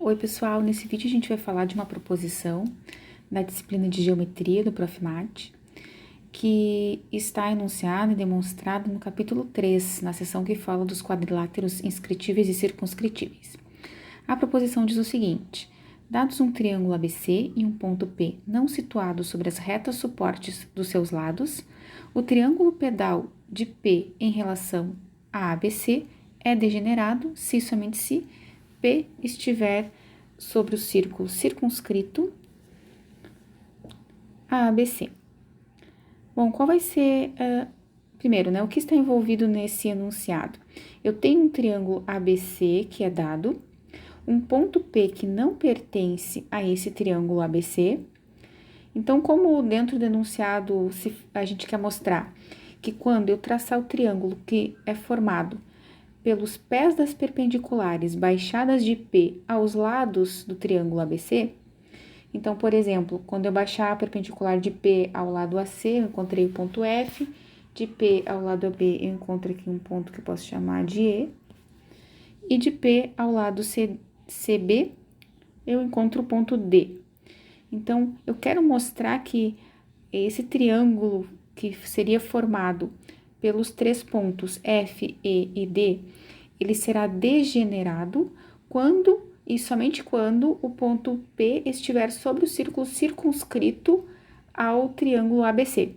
Oi, pessoal! Nesse vídeo a gente vai falar de uma proposição da disciplina de Geometria do Profimate, que está enunciada e demonstrada no capítulo 3, na seção que fala dos quadriláteros inscritíveis e circunscritíveis. A proposição diz o seguinte: dados um triângulo ABC e um ponto P não situados sobre as retas suportes dos seus lados, o triângulo pedal de P em relação a ABC é degenerado se e somente se P estiver sobre o círculo circunscrito a ABC. Bom, qual vai ser, primeiro, o que está envolvido nesse enunciado? Eu tenho um triângulo ABC que é dado, um ponto P que não pertence a esse triângulo ABC. Então, como dentro do enunciado a gente quer mostrar que quando eu traçar o triângulo que é formado pelos pés das perpendiculares baixadas de P aos lados do triângulo ABC, então, por exemplo, quando eu baixar a perpendicular de P ao lado AC, eu encontrei o ponto F, de P ao lado AB, eu encontro aqui um ponto que eu posso chamar de E, e de P ao lado CB, eu encontro o ponto D. Então, eu quero mostrar que esse triângulo que seria formado pelos três pontos F, E e D, ele será degenerado quando e somente quando o ponto P estiver sobre o círculo circunscrito ao triângulo ABC.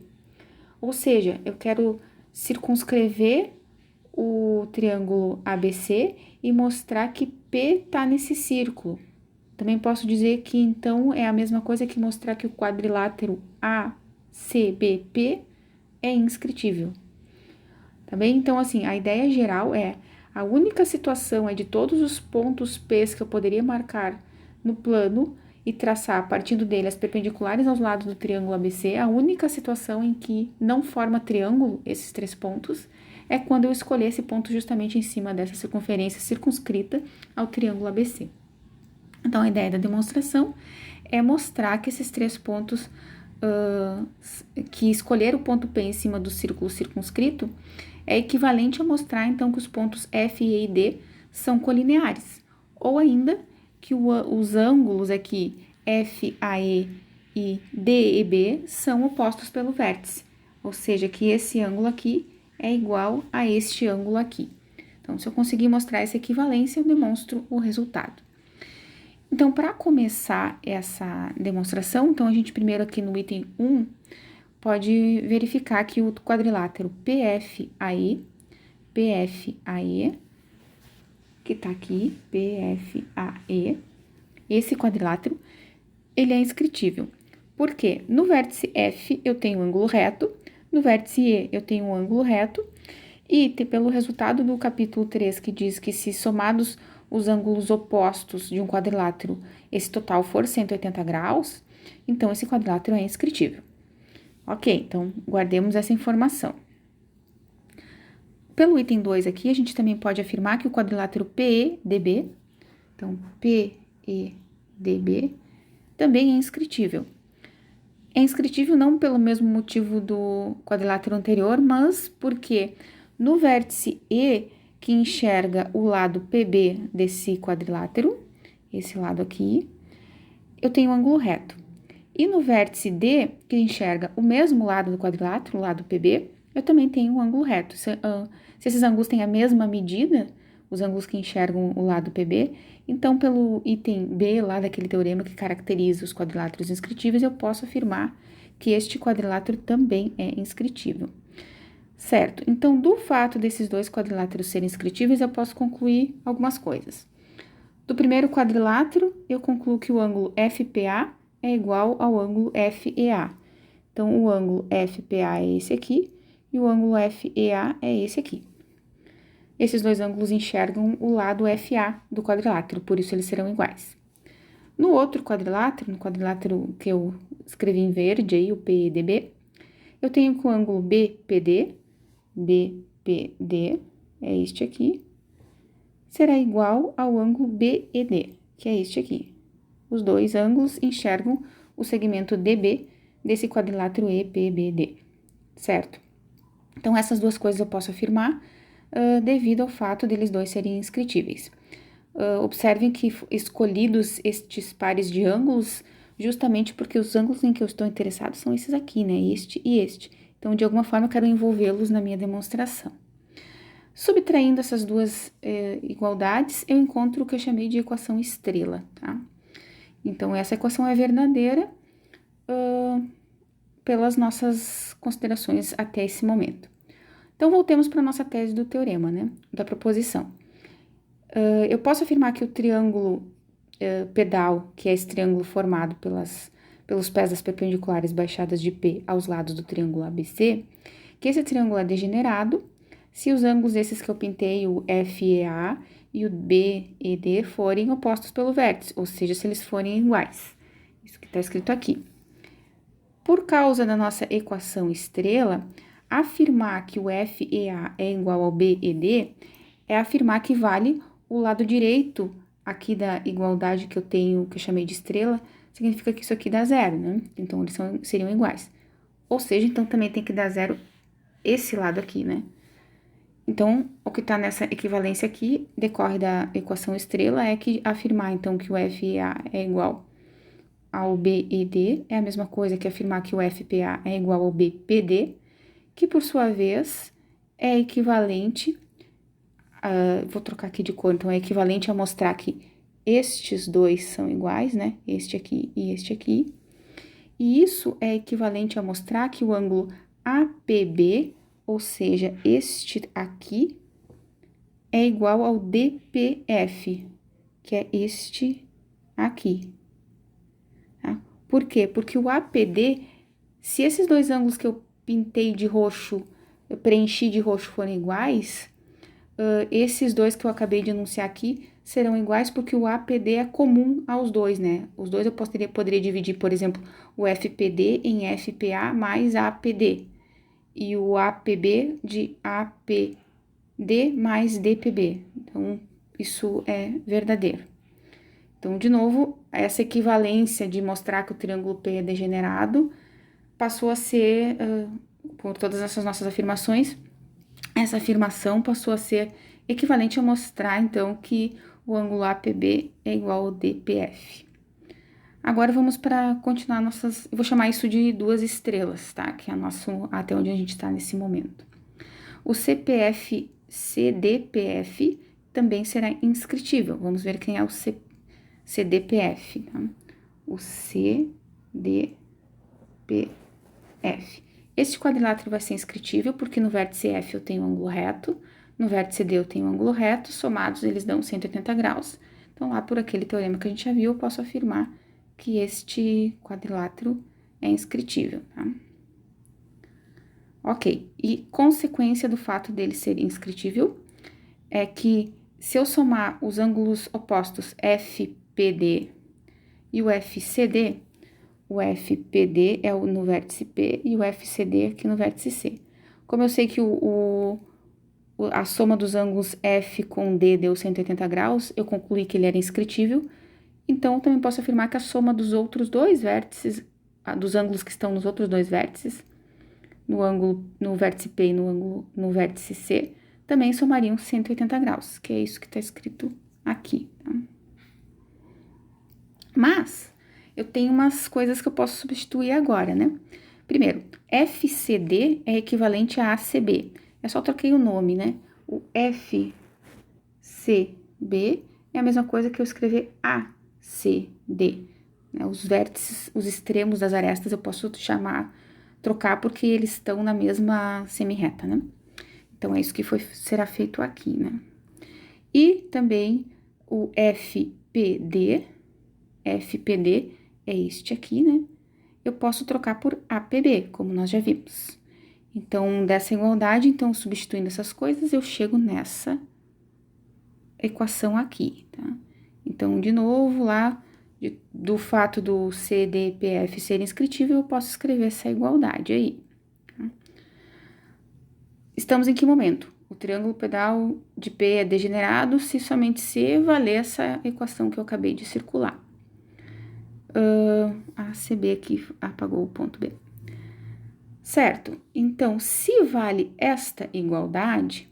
Ou seja, eu quero circunscrever o triângulo ABC e mostrar que P está nesse círculo. Também posso dizer que, então, é a mesma coisa que mostrar que o quadrilátero ACBP é inscritível. Tá bem? Então, assim, a ideia geral é, a única situação é de todos os pontos P que eu poderia marcar no plano e traçar, partindo dele, as perpendiculares aos lados do triângulo ABC, a única situação em que não forma triângulo, esses três pontos, é quando eu escolher esse ponto justamente em cima dessa circunferência circunscrita ao triângulo ABC. Então, a ideia da demonstração é mostrar que esses três pontos, que escolher o ponto P em cima do círculo circunscrito, é equivalente a mostrar, então, que os pontos F, E e D são colineares. Ou ainda, que os ângulos aqui, FAE e DEB, são opostos pelo vértice. Ou seja, que esse ângulo aqui é igual a este ângulo aqui. Então, se eu conseguir mostrar essa equivalência, eu demonstro o resultado. Então, para começar essa demonstração, então a gente primeiro aqui no item 1 pode verificar que o quadrilátero PFAE, que tá aqui, PFAE, esse quadrilátero, ele é inscritível. Por quê? No vértice F eu tenho um ângulo reto, no vértice E eu tenho um ângulo reto, e pelo resultado do capítulo 3, que diz que se somados os ângulos opostos de um quadrilátero, esse total for 180 graus, então esse quadrilátero é inscritível. Ok, então guardemos essa informação. Pelo item 2 aqui, a gente também pode afirmar que o quadrilátero PEDB, então PEDB, também é inscritível. É inscritível não pelo mesmo motivo do quadrilátero anterior, mas porque no vértice E, que enxerga o lado PB desse quadrilátero, esse lado aqui, eu tenho um ângulo reto. E no vértice D, que enxerga o mesmo lado do quadrilátero, o lado PB, eu também tenho um ângulo reto. Se esses ângulos têm a mesma medida, os ângulos que enxergam o lado PB, então pelo item B, lá daquele teorema que caracteriza os quadriláteros inscritíveis, eu posso afirmar que este quadrilátero também é inscritível. Certo, então do fato desses dois quadriláteros serem inscritíveis, eu posso concluir algumas coisas. Do primeiro quadrilátero, eu concluo que o ângulo FPA é igual ao ângulo FEA. Então, o ângulo FPA é esse aqui e o ângulo FEA é esse aqui. Esses dois ângulos enxergam o lado FA do quadrilátero, por isso eles serão iguais. No outro quadrilátero, no quadrilátero que eu escrevi em verde, aí, o PEDB, eu tenho que o ângulo BPD é este aqui, será igual ao ângulo BED, que é este aqui. Os dois ângulos enxergam o segmento DB desse quadrilátero EPBD, certo? Então, essas duas coisas eu posso afirmar devido ao fato deles dois serem inscritíveis. Observem que escolhidos estes pares de ângulos, justamente porque os ângulos em que eu estou interessado são esses aqui, né? Este e este. Então, de alguma forma, eu quero envolvê-los na minha demonstração. Subtraindo essas duas igualdades, eu encontro o que eu chamei de equação estrela, tá? Então, essa equação é verdadeira pelas nossas considerações até esse momento. Então, voltemos para a nossa tese do teorema, né? Da proposição. Eu posso afirmar que o triângulo pedal, que é esse triângulo formado pelos pés das perpendiculares baixadas de P aos lados do triângulo ABC, que esse triângulo é degenerado se os ângulos esses que eu pintei, o FEA e o BED, forem opostos pelo vértice, ou seja, se eles forem iguais. Isso que está escrito aqui. Por causa da nossa equação estrela, afirmar que o FEA é igual ao BED é afirmar que vale o lado direito aqui da igualdade que eu tenho, que eu chamei de estrela, significa que isso aqui dá zero, né? Então, eles seriam iguais. Ou seja, então também tem que dar zero esse lado aqui, né? Então, o que está nessa equivalência aqui, decorre da equação estrela, é que afirmar, então, que o FEA é igual ao BED é a mesma coisa que afirmar que o FPA é igual ao BPD, que, por sua vez, é equivalente... vou trocar aqui de cor, então é equivalente a mostrar que estes dois são iguais, né? Este aqui e este aqui. E isso é equivalente a mostrar que o ângulo APB, ou seja, este aqui, é igual ao DPF, que é este aqui. Tá? Por quê? Porque o APD, se esses dois ângulos que eu pintei de roxo, eu preenchi de roxo forem iguais... esses dois que eu acabei de enunciar aqui serão iguais porque o APD é comum aos dois, né? Os dois eu poderia dividir, por exemplo, o FPD em FPA mais APD. E o APB de APD mais DPB. Então, isso é verdadeiro. Então, de novo, essa equivalência de mostrar que o triângulo P é degenerado passou a ser, por todas essas nossas afirmações, essa afirmação passou a ser equivalente a mostrar, então, que o ângulo APB é igual ao DPF. Agora, vamos para continuar nossas... Eu vou chamar isso de duas estrelas, tá? Que é até onde a gente está nesse momento. O CDPF também será inscritível. Vamos ver quem é o CDPF, tá? O CDPF. Este quadrilátero vai ser inscritível porque no vértice F eu tenho um ângulo reto, no vértice D eu tenho um ângulo reto, somados eles dão 180 graus. Então, lá por aquele teorema que a gente já viu, eu posso afirmar que este quadrilátero é inscritível, tá? Ok, e consequência do fato dele ser inscritível é que se eu somar os ângulos opostos FPD e o FCD, o FPD é no vértice P e o FCD aqui no vértice C. Como eu sei que a soma dos ângulos F com D deu 180 graus, eu concluí que ele era inscritível, então eu também posso afirmar que a soma dos outros dois vértices, dos ângulos que estão nos outros dois vértices, no vértice P e no vértice C, também somariam 180 graus, que é isso que está escrito aqui, tá? Mas eu tenho umas coisas que eu posso substituir agora, né? Primeiro, FCD é equivalente a ACB. Eu só troquei o nome, né? O FCB é a mesma coisa que eu escrever ACD. Né? Os vértices, os extremos das arestas eu posso trocar porque eles estão na mesma semi-reta, né? Então, é isso que será feito aqui, né? E também o FPD é este aqui, né? Eu posso trocar por APB, como nós já vimos. Então, dessa igualdade, então, substituindo essas coisas, eu chego nessa equação aqui, tá? Então, de novo, lá, do fato do CDPF ser inscritível, eu posso escrever essa igualdade aí. Tá? Estamos em que momento? O triângulo pedal de P é degenerado se somente C valer essa equação que eu acabei de circular. A CB aqui apagou o ponto B. Certo, então, se vale esta igualdade,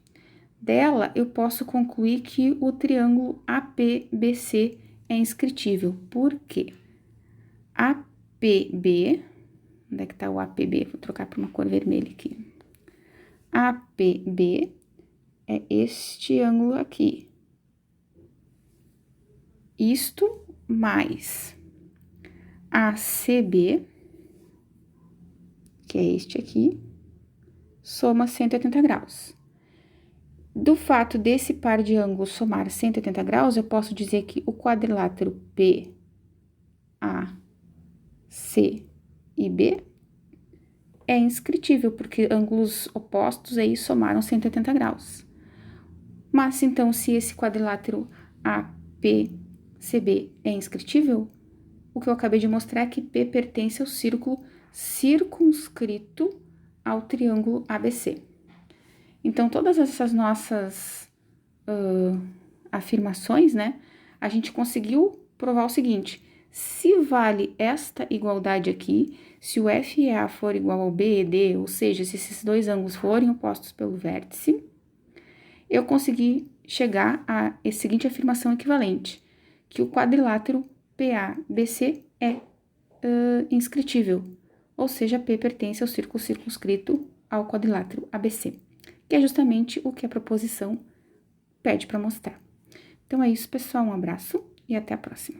dela, eu posso concluir que o triângulo APBC é inscritível. Por quê? APB, onde é que tá o APB? Vou trocar para uma cor vermelha aqui. APB é este ângulo aqui. Isto mais ACB, que é este aqui, soma 180 graus. Do fato desse par de ângulos somar 180 graus, eu posso dizer que o quadrilátero PAC e B é inscritível, porque ângulos opostos aí somaram 180 graus. Mas, então, se esse quadrilátero APCB é inscritível, o que eu acabei de mostrar é que P pertence ao círculo circunscrito ao triângulo ABC. Então, todas essas nossas afirmações, né, a gente conseguiu provar o seguinte: se vale esta igualdade aqui, se o FEA for igual ao BED, ou seja, se esses dois ângulos forem opostos pelo vértice, eu consegui chegar a essa seguinte afirmação equivalente, que o quadrilátero PABC é inscritível, ou seja, P pertence ao círculo circunscrito ao quadrilátero ABC, que é justamente o que a proposição pede para mostrar. Então é isso, pessoal, um abraço e até a próxima.